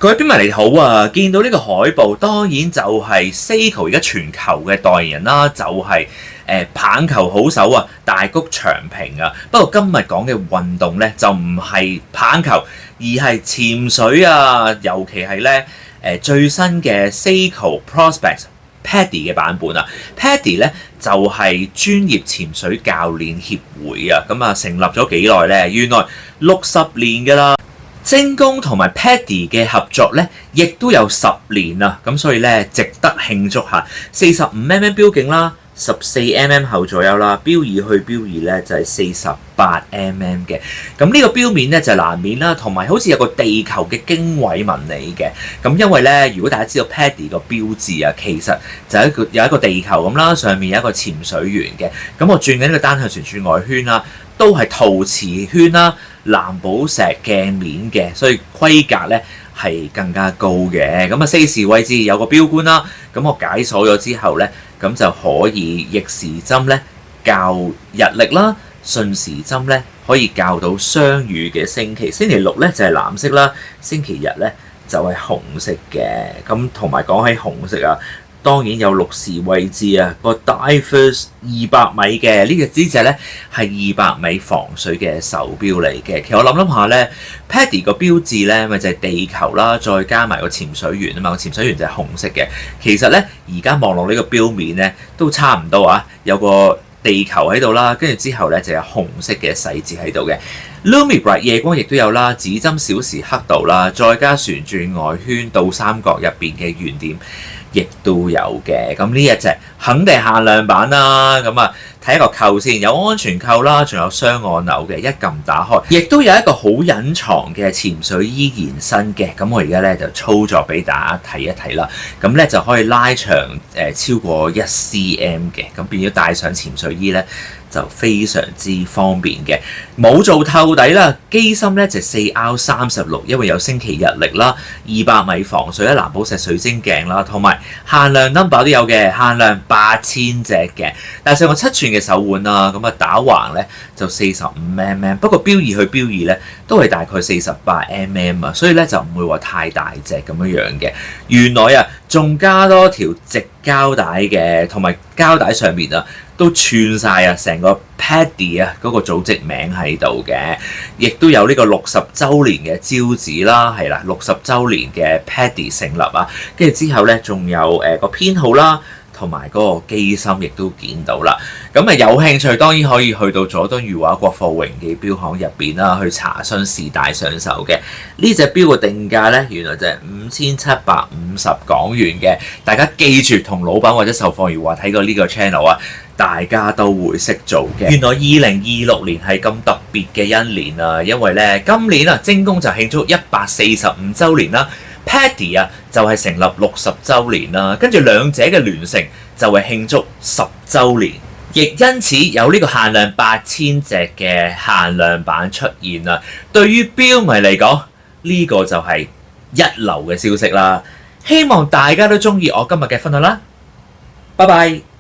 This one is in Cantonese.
各位邊迷你好啊！見到呢個海報，當然就係 Seiko 而家全球嘅代言人啦，就係、棒球好手啊，大谷翔平啊。不過今日講嘅運動咧，就唔係棒球，而係潛水啊，尤其係咧最新嘅 Seiko Prospect PADI 嘅版本啊。PADI 咧就係專業潛水教練協會啊，咁啊成立咗幾耐咧？原來60年㗎啦。精工同埋 PADI 嘅合作咧，亦都有10年啦，咁所以咧值得慶祝下。45mm 標徑啦，14mm 後左右啦，標2去標2咧就係48mm 嘅。咁呢個標面咧就係藍面啦，同埋好似有個地球嘅經緯紋理嘅。咁因為咧，如果大家知道 PADI 個標誌啊，其實就係有一個地球咁啦，上面有一個潛水員嘅。咁我轉緊呢個單向旋轉外圈啦，都係陶瓷圈啦。藍寶石鏡面嘅，所以規格咧係更加高嘅。咁啊，4時位置有個標冠啦。咁我解鎖咗之後咧，咁就可以逆時針咧校日曆啦，順時針咧可以校到雙魚嘅星期。星期六咧就係藍色啦，星期日咧就係紅色嘅。咁同埋講起紅色啊，當然有6時位置啊，個 Divers 200米嘅呢隻咧係200米防水嘅手錶嚟嘅。其實我諗下咧 ，PADI 個標誌咧咪就係地球啦，再加埋個潛水員啊嘛，個潛水員就係紅色嘅。其實咧而家望落呢個錶面咧都差唔多啊，有個地球喺度啦，跟住之後咧就有紅色嘅細節喺度嘅。Lumibright 夜光亦都有啦，指針小時刻度啦，再加旋轉外圈倒三角入邊嘅圓點。亦都有嘅，咁呢一隻肯定限量版啦。咁啊，睇一個扣先，有安全扣啦，仲有雙按鈕嘅，一撳打開，亦都有一個好隱藏嘅潛水衣延伸嘅。咁我而家咧就操作俾大家睇一睇啦。咁咧就可以拉長超過1cm 嘅，咁變咗戴上潛水衣咧就非常之方便嘅。冇做透底啦，機芯咧就4R36，因為有星期日曆啦，200米防水啦，藍寶石水晶鏡啦，同埋限量 number 都有嘅，限量8000隻嘅。但係上個7寸嘅手腕啦，咁啊打橫咧就45mm，不過標2去標2咧都係大概48mm啊，所以咧就唔會話太大隻咁樣嘅。原來啊仲加多條直膠帶嘅，同埋膠帶上面啊都串晒啊成個 PADI 啊嗰個組織名喺度嘅，亦都有呢個60週年嘅招紙啦，係啦60週年嘅 PADI 成立啊，跟住之後咧仲有個編號啦。同埋嗰個機芯亦都見到啦，咁啊有興趣當然可以去到佐敦裕華國貨榮記錶行入邊啦，去查詢試戴上手嘅。呢隻錶嘅定價咧，原來就係5750港元嘅。大家記住同老闆或者售貨員話睇過呢個 channel 啊，大家都會識做嘅。原來2026年係咁特別嘅一年啊，因為咧今年啊精工就慶祝145週年啦。PADI 啊，就係成立60週年啦，跟住兩者嘅聯成就係慶祝10週年，亦因此有呢個限量8000隻嘅限量版出現啦。對於錶迷嚟講，呢個就係一流嘅消息啦。希望大家都中意我今日嘅分享啦，拜拜。